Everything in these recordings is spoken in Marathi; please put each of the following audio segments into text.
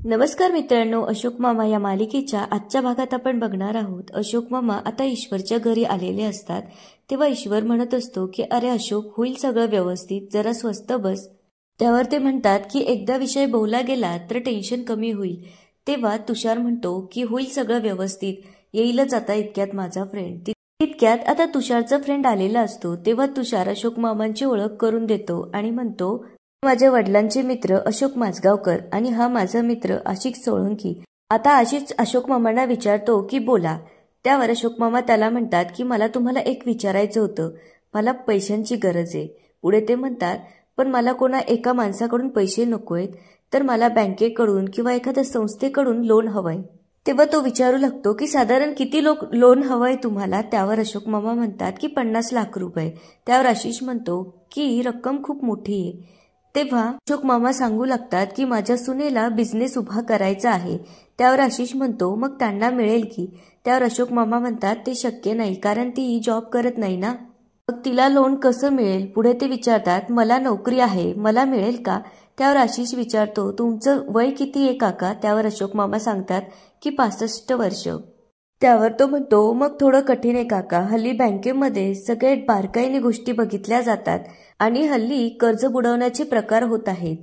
नमस्कार मित्रांनो, अशोक मामा या मालिकेच्या आजच्या भागात आपण बघणार आहोत. अशोक मामा आता ईश्वरच्या घरी आलेले असतात. तेव्हा ईश्वर म्हणत असतो की अरे अशोक, होईल सगळं व्यवस्थित, जरा स्वस्त बस. त्यावर ते म्हणतात की एकदा विषय बोलला गेला तर टेन्शन कमी होईल. तेव्हा तुषार म्हणतो की होईल सगळं व्यवस्थित, येईलच आता इतक्यात माझा फ्रेंड. इतक्यात आता तुषारचा फ्रेंड आलेला असतो. तेव्हा तुषार अशोक मामांची ओळख करून देतो आणि म्हणतो, माझ्या वडिलांचे मित्र अशोक माजगावकर आणि हा माझा मित्र आशिष सोळंकी. आता आशिष अशोक मामांना विचारतो की बोला. त्यावर अशोक मामा त्याला म्हणतात की मला तुम्हाला एक विचारायचं होतं, मला पैशांची गरज आहे. पुढे ते म्हणतात, पण मला कोणा एका माणसाकडून पैसे नकोयत, तर मला बँकेकडून किंवा एखाद्या संस्थेकडून लोन हवंय. तेव्हा तो विचारू लागतो की साधारण किती लोन हवंय तुम्हाला. त्यावर अशोक मामा म्हणतात की 50 लाख रुपये. त्यावर आशिष म्हणतो की रक्कम खूप मोठी आहे. तेव्हा अशोक मामा सांगू लागतात की माझ्या सुनेला बिझनेस उभा करायचा आहे. त्यावर आशिष म्हणतो मग त्यांना मिळेल की. त्यावर अशोक मामा म्हणतात ते शक्य नाही, कारण ती जॉब करत नाही ना, मग तिला लोन कसं मिळेल. पुढे ते विचारतात मला नोकरी आहे, मला मिळेल का. त्यावर आशिष विचारतो तुमचं वय किती आहे काका. त्यावर अशोक मामा सांगतात की 65 वर्ष. त्यावर तो म्हणतो मग थोडं कठीण आहे काका, हल्ली बँकेमध्ये सगळे बारकाईने गोष्टी बघितल्या जातात आणि हल्ली कर्ज बुडवण्याचे प्रकार होत आहेत.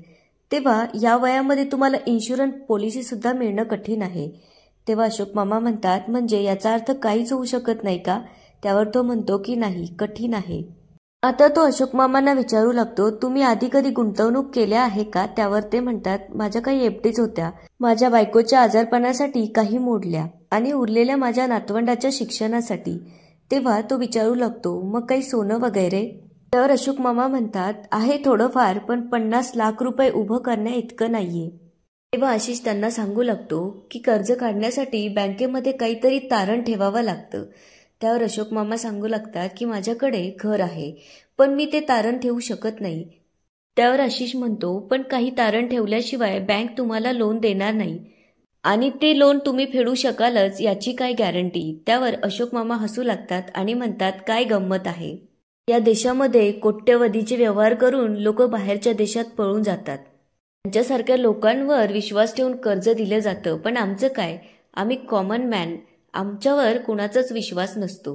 तेव्हा या वयामध्ये तुम्हाला इन्शुरन्स पॉलिसी सुद्धा मिळणं कठीण आहे. तेव्हा अशोक मामा म्हणतात म्हणजे याचा अर्थ काहीच होऊ शकत नाही का. त्यावर तो म्हणतो की नाही, कठीण आहे. आता तो अशोक मामांना विचारू लागतो तुम्ही आधी कधी गुंतवणूक केल्या आहे का. त्यावर ते म्हणतात माझ्या काही एफडीज होत्या, माझ्या बायकोच्या आजारपणासाठी काही मोडल्या आणि उरलेल्या माझ्या नातवंडाच्या शिक्षणासाठी. तेव्हा तो विचारू लागतो मग काही सोनं वगैरे. त्यावर अशोक मामा म्हणतात आहे थोडंफार, पण 50 लाख रुपये उभं करण्या इतकं नाहीये. तेव्हा आशिष त्यांना सांगू लागतो की कर्ज काढण्यासाठी बँकेमध्ये काहीतरी तारण ठेवावं लागतं. त्यावर अशोक मामा सांगू लागतात की माझ्याकडे घर आहे, पण मी ते तारण ठेवू शकत नाही. त्यावर आशिष म्हणतो पण काही तारण ठेवल्याशिवाय बँक तुम्हाला लोन देणार नाही आणि ते लोन तुम्ही फेडू शकालच याची काय गॅरंटी. त्यावर अशोक मामा हसू लागतात आणि म्हणतात काय गंमत आहे, या देशामध्ये कोट्यवधीचे व्यवहार करून लोक बाहेरच्या देशात पळून जातात. त्यांच्यासारख्या लोकांवर विश्वास ठेवून कर्ज दिलं जातं, पण आमचं काय, आम्ही कॉमन मॅन, आमच्यावर कुणाचाच विश्वास नसतो.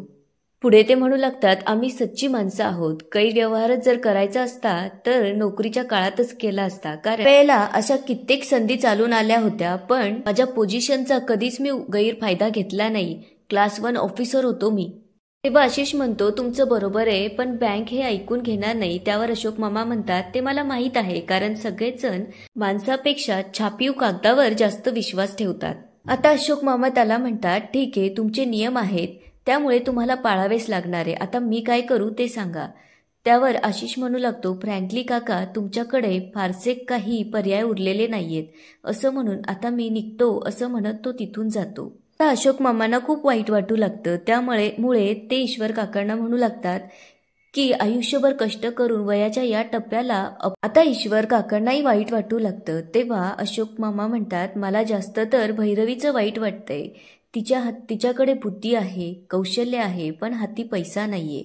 पुढे ते म्हणू लागतात आम्ही सच्ची माणसं आहोत, गैरव्यवहारच जर करायचा असता तर नोकरीच्या काळातच केला असता, कारण वेळेला अशा कित्येक संधी चालून आल्या होत्या, पण माझ्या पोझिशनचा कधीच मी गैरफायदा घेतला नाही. क्लास 1 ऑफिसर होतो मी. तेव्हा आशिष म्हणतो तुमचं बरोबर आहे, पण बँक हे ऐकून घेणार नाही. त्यावर अशोक मामा म्हणतात ते मला माहीत आहे, कारण सगळेच जण माणसापेक्षा छापीव कागदावर जास्त विश्वास ठेवतात. आता अशोक मामा त्याला म्हणतात ठीक आहे, तुमचे नियम आहेत, त्यामुळे तुम्हाला पाळावेच लागणार आहे. आता मी काय करू ते सांगा. त्यावर आशिष म्हणू लागतो फ्रँकली काका, तुमच्याकडे फारसे काही पर्याय उरलेले नाहीयेत. असं म्हणून आता मी निघतो असं म्हणत तो तिथून जातो. आता अशोक मामांना खूप वाईट वाटू लागतं. त्यामुळे ते ईश्वर काकांना म्हणू लागतात की आयुष्यभर कष्ट करून वयाच्या या टप्प्याला आता ईश्वर काकांनाही वाईट वाटू लागतं. तेव्हा अशोक मामा म्हणतात मला जास्त तर भैरवीचं वाईट वाटतंय. तिच्याकडे बुद्धी आहे, कौशल्य आहे, पण हाती पैसा नाहीये.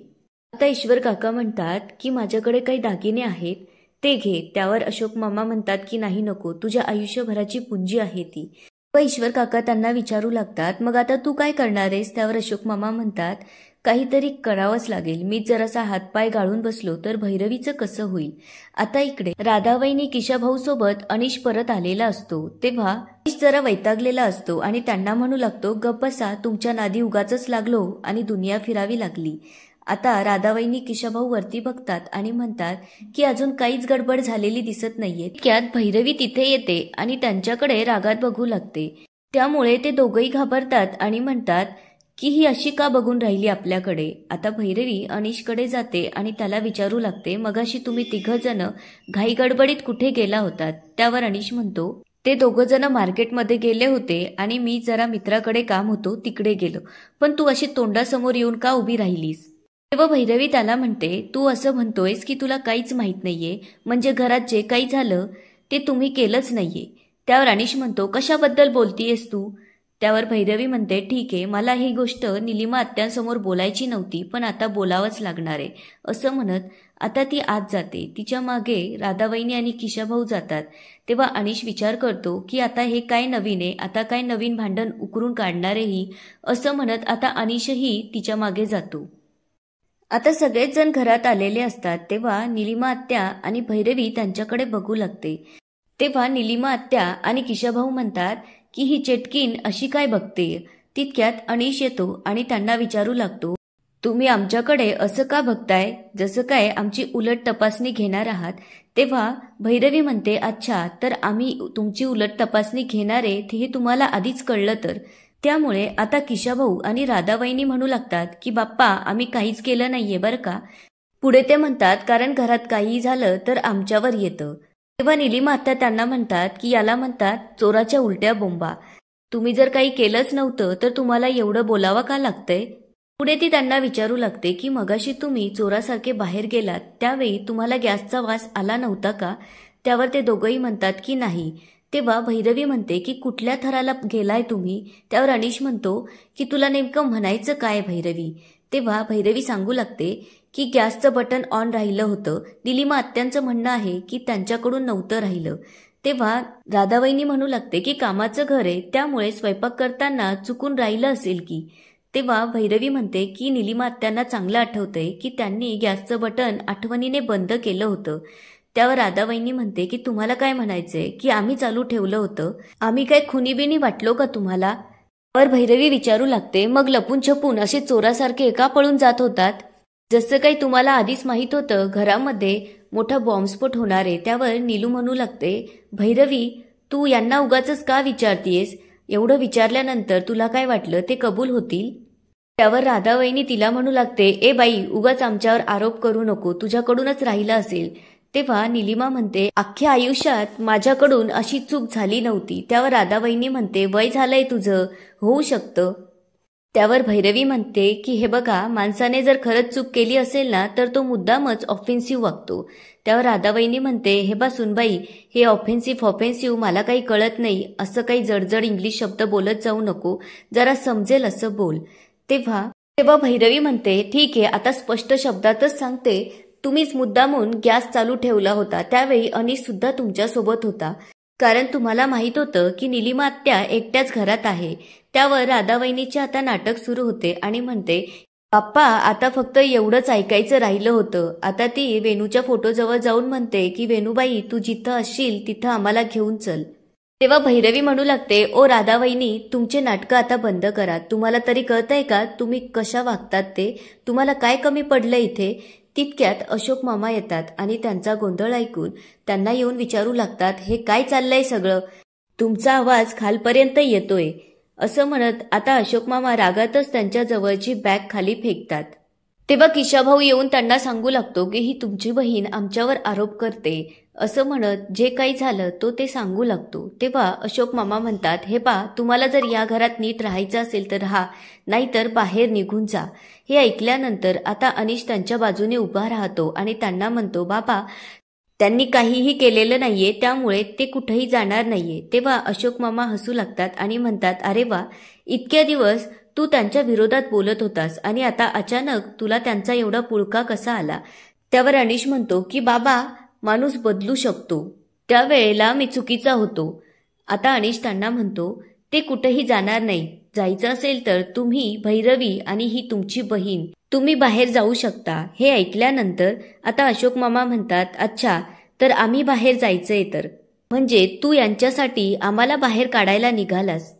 आता ईश्वर काका म्हणतात की माझ्याकडे काही दागिने आहेत, ते घे. त्यावर अशोक मामा म्हणतात की नाही नको, तुझ्या आयुष्यभराची पुंजी आहे ती. ईश्वर काका त्यांना विचारू लागतात मग आता तू काय करणार आहेस. त्यावर अशोक मामा म्हणतात काहीतरी करावंच लागेल. मी जरासा हातपाय गाळून बसलो तर भैरवीचं कसं होईल. आता इकडे राधाबाईंनी किशाभाऊ सोबत अनिश परत आलेला असतो. तेव्हा अनिश जरा वैतागलेला असतो आणि त्यांना म्हणू लागतो गप्प बसा, तुमच्या नादी उगाचच लागलो आणि दुनिया फिरावी लागली. आता राधाबाईंनी किशाभाऊ वरती बघतात आणि म्हणतात की अजून काहीच गडबड झालेली दिसत नाहीये. त्यात भैरवी तिथे येते आणि त्यांच्याकडे रागात बघू लागते. त्यामुळे ते दोघंही घाबरतात आणि म्हणतात की ही अशी का बघून राहिली आपल्याकडे. आता भैरवी अनिशकडे जाते आणि त्याला विचारू लागते मगाशी तुम्ही तिघं जण घाई गडबडीत कुठे गेला होतात. त्यावर अनिश म्हणतो ते दोघं जण मार्केटमध्ये गेले होते आणि मी जरा मित्राकडे काम होतो तिकडे गेलो, पण तू अशी तोंडासमोर येऊन का उभी राहिलीस. तेव्हा भैरवी त्याला म्हणते तू असं म्हणतोयस की तुला काहीच माहित नाहीये, म्हणजे घरात जे काही झालं ते तुम्ही केलंच नाहीये. त्यावर अनिश म्हणतो कशाबद्दल बोलतीयस तू. त्यावर भैरवी म्हणते, ठीक आहे, मला ही गोष्ट निलिमा आत्यांसमोर बोलायची नव्हती, पण आता बोलावंच लागणार आहे. असं म्हणत आता ती आत जाते. तिच्या मागे राधावहिनी आणि किशाभाऊ जातात. तेव्हा अनिश विचार करतो की आता हे काय नवीन आहे, आता काय नवीन भांडण उकरून काढणार आहे ही. असं म्हणत आता अनिशही तिच्या मागे जातो. आता सगळेच जण घरात आलेले असतात. तेव्हा निलिमा आत्या आणि भैरवी त्यांच्याकडे बघू लागते. तेव्हा निलिमा आत्या आणि किशाभाऊ म्हणतात की ही चेटकीन अशी काय बघते. तितक्यात अनिश येतो आणि त्यांना विचारू लागतो, तुम्ही आमच्याकडे असं का बघताय, जसं काय आमची उलट तपासणी घेणार आहात. तेव्हा भैरवी म्हणते, अच्छा, तर आम्ही तुमची उलट तपासणी घेणार आहे हे तुम्हाला आधीच कळलं तर. त्यामुळे आता किशाभाऊ आणि राधावहिनी म्हणू लागतात की बाप्पा, आम्ही काहीच केलं नाहीये बरं का. पुढे ते म्हणतात, कारण घरात काही झालं तर आमच्यावर येतं. तेव्हा निलिमा आत्या त्यांना म्हणतात की याला म्हणतात चोराच्या उलट्या बोंबा. तुम्ही जर काही केलंच नव्हतं तर तुम्हाला एवढं बोलावं का लागतंय. पुढे ती त्यांना विचारू लागते की मगाशी तुम्ही चोरासारखे बाहेर गेलात त्यावेळी तुम्हाला गॅसचा वास आला नव्हता का. त्यावर ते दोघंही म्हणतात की नाही. तेव्हा भैरवी म्हणते की कुठल्या थराला गेलाय तुम्ही. त्यावर अनिश म्हणतो की तुला नेमकं म्हणायचं काय भैरवी. तेव्हा भैरवी सांगू लागते की गॅसचं बटन ऑन राहिलं होतं. निलिमा आत्यांचं म्हणणं आहे की त्यांच्याकडून नव्हतं राहिलं. तेव्हा राधावहिनी म्हणू लागते की कामाचं घर आहे त्यामुळे स्वयंपाक करताना चुकून राहिलं असेल की. तेव्हा भैरवी म्हणते की निलिमा आत्यांना चांगलं आठवतंय की त्यांनी गॅसचं बटन आठवणीने बंद केलं होतं. त्यावर राधावहिनी म्हणते की तुम्हाला काय म्हणायचंय की आम्ही चालू ठेवलं होतं, आम्ही काय खुनीबिनी वाटलो का तुम्हाला. त्यावर भैरवी विचारू लागते, मग लपून छपून असे चोरासारखे का पळून जात होतात. जसं काही तुम्हाला आधीच माहीत होतं घरामध्ये मोठा बॉम्बस्फोट होणार आहे. त्यावर नीलू म्हणू लागते, भैरवी तू यांना उगाचच का विचारतीयस, एवढं विचारल्यानंतर तुला काय वाटलं ते कबूल होतील. त्यावर राधावहिनी तिला म्हणू लागते, ए बाई, उगाच आमच्यावर आरोप करू नको, तुझ्याकडूनच राहिलं असेल. तेव्हा निलिमा म्हणते, अख्ख्या आयुष्यात माझ्याकडून अशी चूक झाली नव्हती. त्यावर राधावहिनी म्हणते, वय झालंय तुझं, होऊ शकतं. त्यावर भैरवी म्हणते की हे बघा, माणसाने जर खरंच चूक केली असेल ना तर तो मुद्दामच ऑफेन्सिव्ह वागतो. त्यावर राधावहिनी म्हणते, हे बा सुनबाई, हे ऑफेन्सिव्ह मला काही कळत नाही, असं काही जडजड इंग्लिश शब्द बोलत जाऊ नको, जरा समजेल असं बोल. तेव्हा भैरवी म्हणते, ठीक आहे, आता स्पष्ट शब्दातच सांगते, तुम्हीच मुद्दामून गॅस चालू ठेवला होता. त्यावेळी अनिश सुद्धा तुमच्यासोबत होता, कारण तुम्हाला माहित होतं की निलिमा आत्या एकट्याच घरात आहे. त्यावर राधावहिनीचे आता नाटक सुरू होते आणि म्हणते, बाप्पा, आता फक्त एवढंच ऐकायचं राहिलं होतं. आता ती वेणूच्या फोटोजवळ जाऊन म्हणते की वेणूबाई, तू जिथं असशील तिथं आम्हाला घेऊन चल. तेव्हा भैरवी म्हणू लागते, ओ राधावहिनी, तुमचे नाटकं आता बंद करा. तुम्हाला तरी कळतंय का तुम्ही कशा वागतात ते, तुम्हाला काय कमी पडलं इथे. तितक्यात अशोक मामा येतात आणि त्यांचा गोंधळ ऐकून त्यांना येऊन विचारू लागतात, हे काय चाललंय सगळं, तुमचा आवाज खालपर्यंत येतोय. असं म्हणत आता अशोक मामा रागातच त्यांच्या जवळची बॅग खाली फेकतात. तेव्हा किशाभाऊ येऊन त्यांना सांगू लागतो की ही तुमची बहीण आमच्यावर आरोप करते. असं म्हणत जे काही झालं ते सांगू लागतो. तेव्हा अशोक मामा म्हणतात, हे पा, तुम्हाला जर या घरात नीट राहायचं असेल तर राहा, नाहीतर बाहेर निघून जा. हे ऐकल्यानंतर आता अनिश त्यांच्या बाजूने उभा राहतो आणि त्यांना म्हणतो, बाबा, त्यांनी काहीही केलेलं नाहीये, त्यामुळे ते कुठेही जाणार नाहीये. तेव्हा अशोक मामा हसू लागतात आणि म्हणतात, अरे वा, इतक्या दिवस तू त्यांच्या विरोधात बोलत होतास आणि आता अचानक तुला त्यांचा एवढा पुळका कसा आला. त्यावर अनिश म्हणतो की बाबा, माणूस बदलू शकतो, त्यावेळेला मी चुकीचा होतो. आता अनिश त्यांना म्हणतो, ते कुठेही जाणार नाही, जायचं असेल तर तुम्ही, भैरवी आणि ही तुमची बहीण, तुम्ही बाहेर जाऊ शकता. हे ऐकल्यानंतर आता अशोक मामा म्हणतात, अच्छा, तर आम्ही बाहेर जायचंय तर, म्हणजे तू यांच्यासाठी आम्हाला बाहेर काढायला निघालास.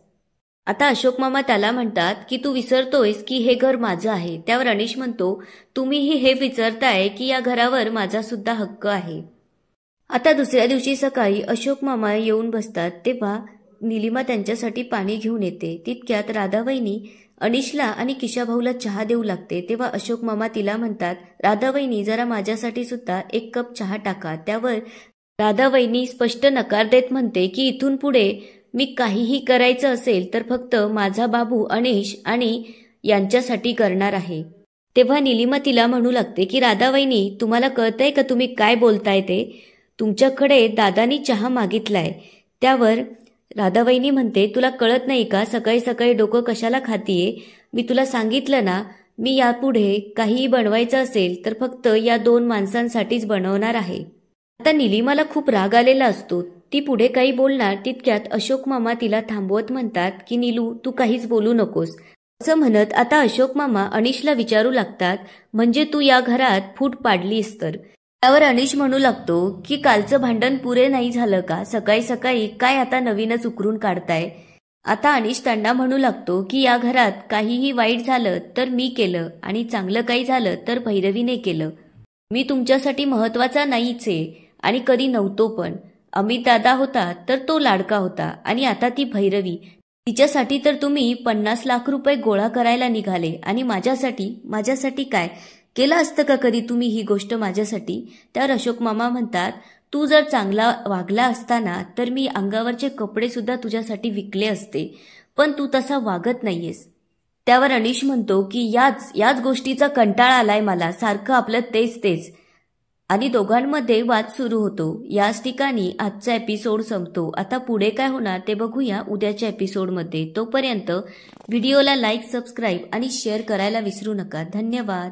आता अशोक मामा त्याला म्हणतात की तू विसरतोयस की हे घर माझं आहे. त्यावर अनिश म्हणतो, तुम्हीही हे विसरताय की या घरावर माझा सुद्धा हक्क आहे. आता दुसऱ्या दिवशी सकाळी अशोक मामा येऊन बसतात. तेव्हा निलिमा त्यांच्यासाठी पाणी घेऊन येते. तितक्यात राधावहिनी अनिशला आणि किशाभाऊला चहा देऊ लागते. तेव्हा अशोक मामा तिला म्हणतात, राधावहिनी, जरा माझ्यासाठी सुद्धा 1 कप चहा टाका. त्यावर राधावहिनी स्पष्ट नकार देत म्हणते की इथून पुढे मी काहीही करायचं असेल तर फक्त माझा बाबू अनिश आणि यांच्यासाठी करणार आहे. तेव्हा निलिमा तिला म्हणू लागते की राधावहिनी, तुम्हाला कळतंय का तुम्ही काय बोलताय ते, तुमच्याकडे दादानी चहा मागितलाय. त्यावर राधावहिनी म्हणते, तुला कळत नाही का सकाळी सकाळी डोकं कशाला खातीये? मी तुला सांगितलं ना, मी यापुढे काहीही बनवायचं असेल तर फक्त या 2 माणसांसाठीच बनवणार आहे. आता निलिमाला खूप राग आलेला असतो. ती पुढे काही बोलणार तितक्यात अशोक मामा तिला थांबवत म्हणतात की नीलू, तू काहीच बोलू नकोस. असं म्हणत आता अशोक मामा अनिशला विचारू लागतात, म्हणजे तू या घरात फूट पाडलीस तर? त्यावर अनिश म्हणू लागतो की कालचं भांडण पुरे नाही झालं का? सकाळी सकाळी काय आता नवीनच उकरून काढताय? आता अनिश त्यांना म्हणू लागतो की या घरात काहीही वाईट झालं तर मी केलं आणि चांगलं काही झालं तर भैरवीने केलं. मी तुमच्यासाठी महत्वाचा नाहीच आहे आणि कधी नव्हतो पण. अमित दादा होता तर तो लाडका होता आणि आता ती भैरवी, तिच्यासाठी तर तुम्ही 50 लाख रुपये गोळा करायला निघाले आणि माझ्यासाठी काय केलं असतं का कधी तुम्ही ही गोष्ट माझ्यासाठी? त्यावर अशोक मामा म्हणतात, तू जर चांगला वागला असताना तर मी अंगावरचे कपडे सुद्धा तुझ्यासाठी विकले असते, पण तू तसा वागत नाहीयेस. त्यावर अनिश म्हणतो की याच गोष्टीचा कंटाळा आलाय मला, सारखं आपलं तेच आणि दोघांमध्ये वाद सुरू होतो. याच ठिकाणी आजचा एपिसोड संपतो. आता पुढे काय होणार ते बघूया उद्याच्या एपिसोडमध्ये. तोपर्यंत व्हिडिओला लाईक, सबस्क्राईब आणि शेअर करायला विसरू नका. धन्यवाद.